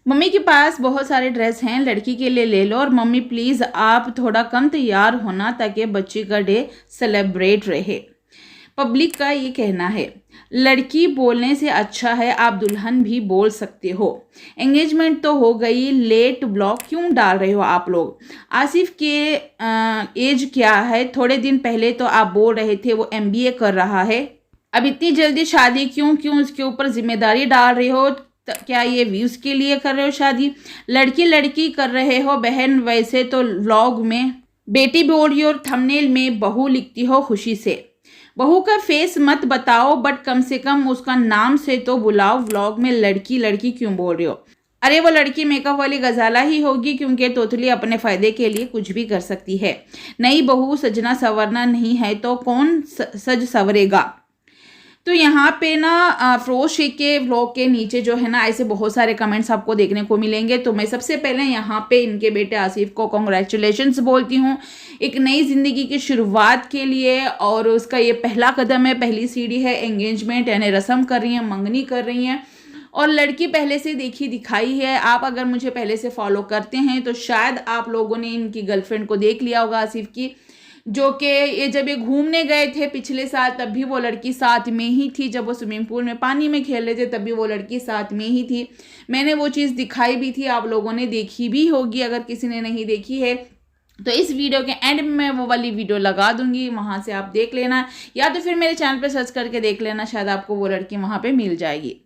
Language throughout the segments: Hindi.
मम्मी के पास बहुत सारे ड्रेस हैं, लड़की के लिए ले लो, और मम्मी प्लीज़ आप थोड़ा कम तैयार होना ताकि बच्ची का डे सेलिब्रेट रहे। पब्लिक का ये कहना है। लड़की बोलने से अच्छा है आप दुल्हन भी बोल सकते हो। एंगेजमेंट तो हो गई, लेट ब्लॉग क्यों डाल रहे हो आप लोग? आसिफ के एज क्या है? थोड़े दिन पहले तो आप बोल रहे थे वो MBA कर रहा है। अब इतनी जल्दी शादी क्यों उसके ऊपर जिम्मेदारी डाल रहे हो? क्या ये व्यूज़ के लिए कर रहे हो शादी? लड़की लड़की कर रहे हो बहन, वैसे तो व्लॉग में बेटी बोल रही हो और थंबनेल में बहू लिखती हो खुशी से। बहू का फेस मत बताओ, बट कम से कम उसका नाम से तो बुलाओ। व्लॉग में लड़की लड़की क्यों बोल रहे हो? अरे वो लड़की मेकअप वाली गजाला ही होगी, क्योंकि तोतली अपने फ़ायदे के लिए कुछ भी कर सकती है। नई बहू सजना संवरना नहीं है तो कौन सज संवरेगा? तो यहाँ पे ना अफरोज शेख के व्लॉग के नीचे जो है ना ऐसे बहुत सारे कमेंट्स आपको देखने को मिलेंगे। तो मैं सबसे पहले यहाँ पे इनके बेटे आसिफ को कॉन्ग्रेचुलेशंस बोलती हूँ एक नई ज़िंदगी की शुरुआत के लिए। और उसका ये पहला कदम है, पहली सीढ़ी है एंगेजमेंट, यानी रस्म कर रही हैं, मंगनी कर रही हैं। और लड़की पहले से देखी दिखाई है। आप अगर मुझे पहले से फॉलो करते हैं तो शायद आप लोगों ने इनकी गर्लफ्रेंड को देख लिया होगा, आसिफ की, जो कि ये जब ये घूमने गए थे पिछले साल तब भी वो लड़की साथ में ही थी। जब वो स्विमिंग पूल में पानी में खेल रहे थे तब भी वो लड़की साथ में ही थी। मैंने वो चीज़ दिखाई भी थी, आप लोगों ने देखी भी होगी। अगर किसी ने नहीं देखी है तो इस वीडियो के एंड में मैं वो वाली वीडियो लगा दूंगी, वहाँ से आप देख लेना, या तो फिर मेरे चैनल पे सर्च करके देख लेना, शायद आपको वो लड़की वहाँ पे मिल जाएगी।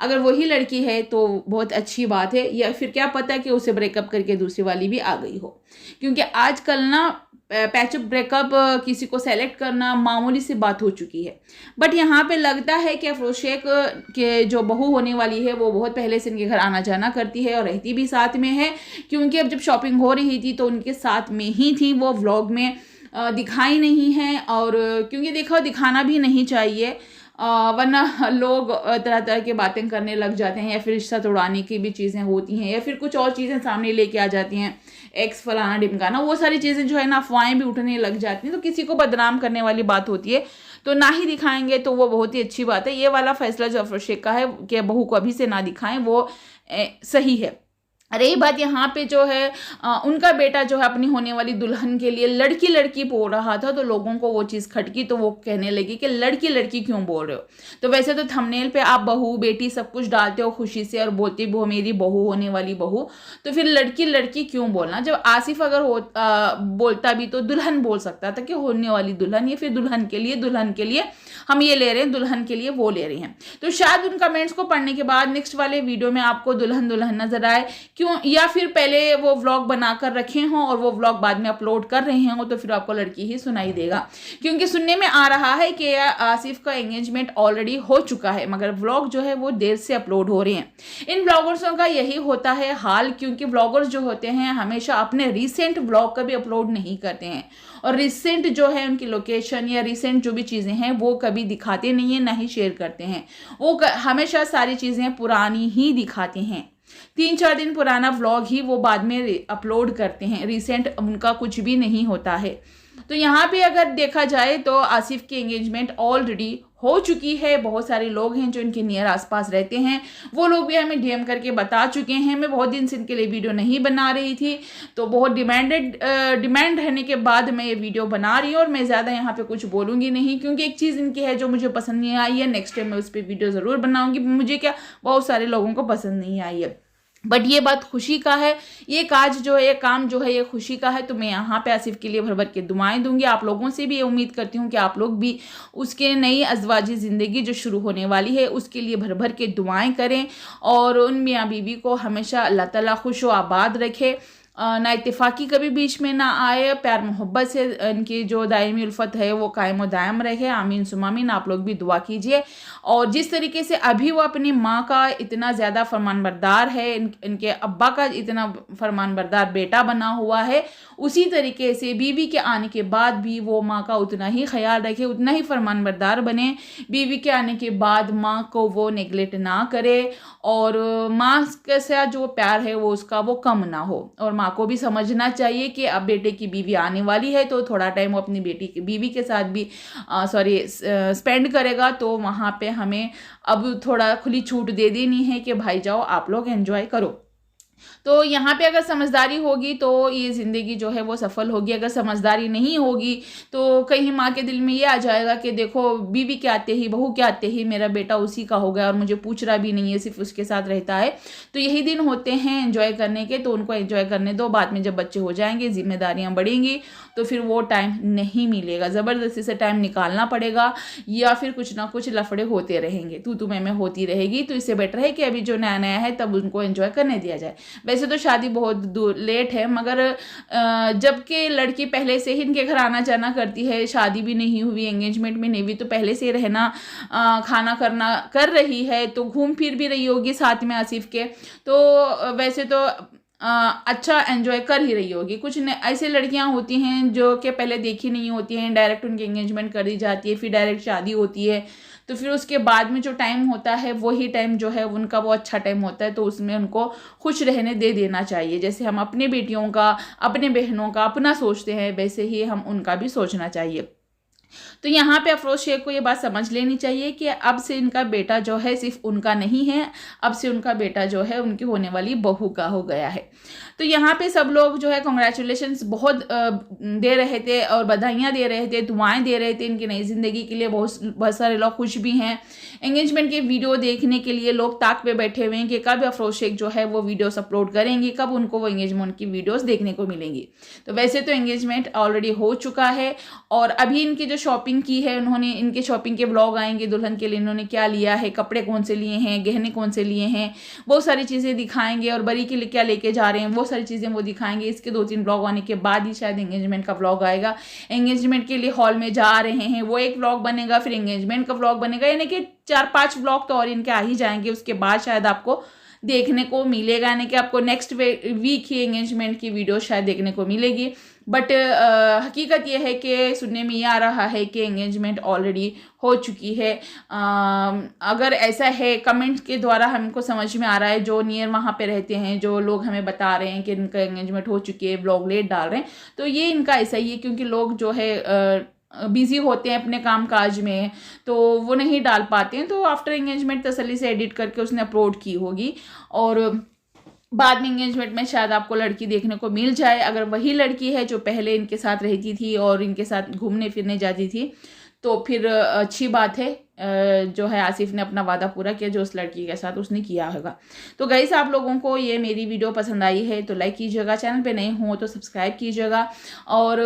अगर वही लड़की है तो बहुत अच्छी बात है, या फिर क्या पता कि उसे ब्रेकअप करके दूसरी वाली भी आ गई हो, क्योंकि आजकल ना पैचअप ब्रेकअप किसी को सेलेक्ट करना मामूली सी बात हो चुकी है। बट यहाँ पे लगता है कि अफरोज शेख के जो बहू होने वाली है वो बहुत पहले से इनके घर आना जाना करती है और रहती भी साथ में है, क्योंकि अब जब शॉपिंग हो रही थी तो उनके साथ में ही थी। वो व्लॉग में दिखाई नहीं है, और क्योंकि देखो दिखाना भी नहीं चाहिए, वरना लोग तरह तरह की बातें करने लग जाते हैं, या फिर रिश्ता तोड़ाने की भी चीज़ें होती हैं, या फिर कुछ और चीज़ें सामने लेके आ जाती हैं, एक्स फलाना ढिमकाना, वो सारी चीज़ें जो है ना अफवाहें भी उठने लग जाती हैं। तो किसी को बदनाम करने वाली बात होती है तो ना ही दिखाएंगे, तो वो बहुत ही अच्छी बात है। ये वाला फैसला जो अफरोज शेख का है कि बहू को अभी से ना दिखाएं, वो सही है। रही बात यहाँ पे जो है उनका बेटा जो है अपनी होने वाली दुल्हन के लिए लड़की लड़की बोल रहा था, तो लोगों को वो चीज़ खटकी, तो वो कहने लगी कि लड़की लड़की क्यों बोल रहे हो? तो वैसे तो थंबनेल पे आप बहू बेटी सब कुछ डालते हो खुशी से और बोलती वो मेरी बहू होने वाली बहू, तो फिर लड़की लड़की क्यों बोलना? जब आसिफ अगर बोलता भी तो दुल्हन बोल सकता था कि होने वाली दुल्हन, या फिर दुल्हन के लिए हम ये ले रहे हैं, दुल्हन के लिए वो ले रहे हैं। तो शायद उन कमेंट्स को पढ़ने के बाद नेक्स्ट वाले वीडियो में आपको दुल्हन दुल्हन नजर आए, क्यों, या फिर पहले वो व्लॉग बनाकर रखे हों और वो व्लॉग बाद में अपलोड कर रहे हों, तो फिर आपको लड़की ही सुनाई देगा। क्योंकि सुनने में आ रहा है कि आसिफ का एंगेजमेंट ऑलरेडी हो चुका है, मगर व्लॉग जो है वो देर से अपलोड हो रहे हैं। इन ब्लॉगर्सों का यही होता है हाल, क्योंकि ब्लॉगर्स जो होते हैं हमेशा अपने रिसेंट व्लॉग कभी अपलोड नहीं करते हैं, और रिसेंट जो है उनकी लोकेशन या रिसेंट जो भी चीज़ें हैं वो कभी दिखाते नहीं है, ना ही शेयर करते हैं। वो हमेशा सारी चीज़ें पुरानी ही दिखाते हैं। 3-4 दिन पुराना व्लॉग ही वो बाद में अपलोड करते हैं, रिसेंट उनका कुछ भी नहीं होता है। तो यहाँ पे अगर देखा जाए तो आसिफ की एंगेजमेंट ऑलरेडी हो चुकी है। बहुत सारे लोग हैं जो इनके नियर आसपास रहते हैं, वो लोग भी हमें डीएम करके बता चुके हैं। मैं बहुत दिन से इनके लिए वीडियो नहीं बना रही थी, तो बहुत डिमांड रहने के बाद मैं ये वीडियो बना रही हूँ। और मैं ज़्यादा यहाँ पे कुछ बोलूँगी नहीं, क्योंकि एक चीज़ इनकी है जो मुझे पसंद नहीं आई है, नेक्स्ट टाइम मैं उस पर वीडियो ज़रूर बनाऊँगी। मुझे क्या, बहुत सारे लोगों को पसंद नहीं आई है, बट ये बात खुशी का है, ये काम जो है ये खुशी का है। तो मैं यहाँ पे आसिफ के लिए भर भर के दुआएं दूंगी। आप लोगों से भी ये उम्मीद करती हूँ कि आप लोग भी उसके नई अज़वाजी ज़िंदगी जो शुरू होने वाली है उसके लिए भर भर के दुआएं करें, और उन मियाँ बीवी को हमेशा अल्लाह ताला खुश व आबाद रखे, ना इत्तेफाकी कभी बीच में ना आए, प्यार मोहब्बत से इनकी जो दायमी उल्फत है वो कायम व दायम रहे। आमीन सुमामीन। आप लोग भी दुआ कीजिए। और जिस तरीके से अभी वो अपनी माँ का इतना ज़्यादा फरमानबरदार है, इनके अब्बा का इतना फरमानबरदार बेटा बना हुआ है, उसी तरीके से बीवी के आने के बाद भी वो माँ का उतना ही ख्याल रखे, उतना ही फरमानबरदार बने। बीवी के आने के बाद माँ को वो नेगलेक्ट ना करे, और माँ के साथ जो प्यार है वो उसका वो कम ना हो। और माँ को भी समझना चाहिए कि अब बेटे की बीवी आने वाली है, तो थोड़ा टाइम वो अपनी बीवी के साथ भी स्पेंड करेगा। तो वहाँ पे हमें अब थोड़ा खुली छूट दे देनी है कि भाई जाओ आप लोग एंजॉय करो। तो यहाँ पे अगर समझदारी होगी तो ये ज़िंदगी जो है वो सफल होगी। अगर समझदारी नहीं होगी तो कहीं माँ के दिल में ये आ जाएगा कि देखो बीवी के आते ही, बहू के आते ही मेरा बेटा उसी का हो गया और मुझे पूछ रहा भी नहीं है, सिर्फ उसके साथ रहता है। तो यही दिन होते हैं एंजॉय करने के, तो उनको एंजॉय करने दो। बाद में जब बच्चे हो जाएंगे, जिम्मेदारियाँ बढ़ेंगी, तो फिर वो टाइम नहीं मिलेगा, ज़बरदस्ती से टाइम निकालना पड़ेगा, या फिर कुछ ना कुछ लफड़े होते रहेंगे, तू मैं होती रहेगी। तो इससे बेटर है कि अभी जो नया नया है तब उनको एंजॉय करने दिया जाए। वैसे तो शादी बहुत दूर लेट है, मगर जबकि लड़की पहले से ही इनके घर आना जाना करती है, शादी भी नहीं हुई, एंगेजमेंट भी नहीं हुई, तो पहले से रहना खाना करना कर रही है, तो घूम फिर भी रही होगी साथ में आसिफ के। तो वैसे तो अच्छा एंजॉय कर ही रही होगी। कुछ ऐसे लड़कियां होती हैं जो कि पहले देखी नहीं होती हैं, डायरेक्ट उनकी एंगेजमेंट कर दी जाती है, फिर डायरेक्ट शादी होती है, तो फिर उसके बाद में जो टाइम होता है वही टाइम जो है उनका वो अच्छा टाइम होता है, तो उसमें उनको खुश रहने दे देना चाहिए। जैसे हम अपने बेटियों का, अपने बहनों का अपना सोचते हैं, वैसे ही हम उनका भी सोचना चाहिए। तो यहाँ पे अफरोज शेख को ये बात समझ लेनी चाहिए कि अब से इनका बेटा जो है सिर्फ उनका नहीं है, अब से उनका बेटा जो है उनकी होने वाली बहू का हो गया है। तो यहाँ पे सब लोग जो है कॉन्ग्रेचुलेशंस बहुत दे रहे थे और बधाइयाँ दे रहे थे, दुआएं दे रहे थे इनकी नई ज़िंदगी के लिए। बहुत सारे लोग खुश भी हैं। एंगेजमेंट के वीडियो देखने के लिए लोग ताक पे बैठे हुए हैं कि कब अफरोज शेख जो है वो वीडियोस अपलोड करेंगी, कब उनको वो एंगेजमेंट की वीडियोस देखने को मिलेंगी। तो वैसे तो एंगेजमेंट ऑलरेडी हो चुका है, और अभी इनकी जो शॉपिंग की है उन्होंने, इनके शॉपिंग के ब्लॉग आएंगे दुल्हन के लिए, इन्होंने क्या लिया है, कपड़े कौन से लिए हैं, गहने कौन से लिए हैं, बहुत सारी चीज़ें दिखाएंगे, और बरी के लिए क्या लेके जा रहे हैं वो सारी चीज़ें वो दिखाएंगे। इसके 2-3 ब्लॉग आने के बाद ही शायद एंगेजमेंट का ब्लॉग आएगा। एंगेजमेंट के लिए हॉल में जा रहे हैं वो एक ब्लॉग बनेगा, फिर एंगेजमेंट का ब्लॉग बनेगा, यानी कि 4-5 ब्लॉग तो और इनके आ ही जाएंगे। उसके बाद शायद आपको देखने को मिलेगा, यानी कि आपको नेक्स्ट वीक ही एंगेजमेंट की वीडियो शायद देखने को मिलेगी। बट हकीकत यह है कि सुनने में ये आ रहा है कि एंगेजमेंट ऑलरेडी हो चुकी है। अगर ऐसा है, कमेंट के द्वारा हमको समझ में आ रहा है, जो नियर वहाँ पे रहते हैं जो लोग हमें बता रहे हैं कि इनका एंगेजमेंट हो चुकी है, ब्लॉग लेट डाल रहे हैं, तो ये इनका ऐसा ही है, क्योंकि लोग जो है बिजी होते हैं अपने काम काज में, तो वो नहीं डाल पाते हैं। तो आफ्टर एंगेजमेंट तसल्ली से एडिट करके उसने अपलोड की होगी, और बाद में एंगेजमेंट में शायद आपको लड़की देखने को मिल जाए। अगर वही लड़की है जो पहले इनके साथ रहती थी और इनके साथ घूमने फिरने जाती थी, तो फिर अच्छी बात है, जो है आसिफ ने अपना वादा पूरा किया जो उस लड़की के साथ उसने किया होगा। तो गाइस, आप लोगों को ये मेरी वीडियो पसंद आई है तो लाइक कीजिएगा, चैनल पे नए हो तो सब्सक्राइब कीजिएगा, और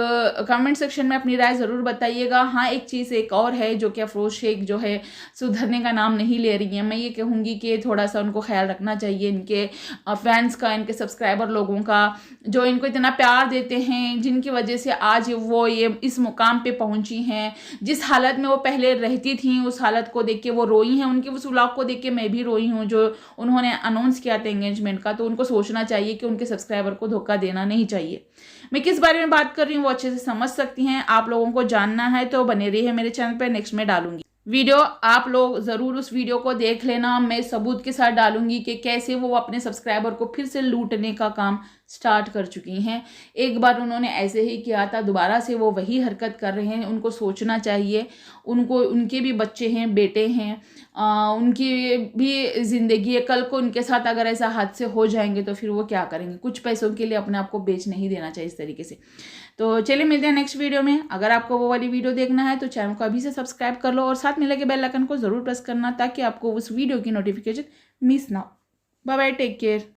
कमेंट सेक्शन में अपनी राय ज़रूर बताइएगा। हाँ, एक चीज़ एक और है जो कि अफरोज शेख जो है सुधरने का नाम नहीं ले रही है। मैं ये कहूँगी कि थोड़ा सा उनको ख्याल रखना चाहिए, इनके फैंस का, इनके सब्सक्राइबर लोगों का, जो इनको इतना प्यार देते हैं, जिनकी वजह से आज वो ये इस मुकाम पर पहुँची हैं। जिस हालत में वो पहले रहती थी उस हालत को देख के वो रोई हैं, उनके उस व्लॉग को देख के मैं भी रोई हूँ जो उन्होंने अनाउंस किया था एंगेजमेंट का। तो उनको सोचना चाहिए कि उनके सब्सक्राइबर को धोखा देना नहीं चाहिए। मैं किस बारे में बात कर रही हूँ वो अच्छे से समझ सकती हैं। आप लोगों को जानना है तो बने रहिए मेरे चैनल पर, नेक्स्ट में डालूंगी वीडियो। आप लोग ज़रूर उस वीडियो को देख लेना, मैं सबूत के साथ डालूंगी कि कैसे वो अपने सब्सक्राइबर को फिर से लूटने का काम स्टार्ट कर चुकी हैं। एक बार उन्होंने ऐसे ही किया था, दोबारा से वो वही हरकत कर रहे हैं। उनको सोचना चाहिए, उनको, उनके भी बच्चे हैं, बेटे हैं, उनकी भी ज़िंदगी है। कल को उनके साथ अगर ऐसा हादसे हो जाएंगे तो फिर वो क्या करेंगे। कुछ पैसों के लिए अपने आप को बेच नहीं देना चाहिए इस तरीके से। तो चलिए मिलते हैं नेक्स्ट वीडियो में। अगर आपको वो वाली वीडियो देखना है तो चैनल को अभी से सब्सक्राइब कर लो, और साथ में लगे बेल आइकन को ज़रूर प्रेस करना ताकि आपको उस वीडियो की नोटिफिकेशन मिस ना हो। Bye bye, take care.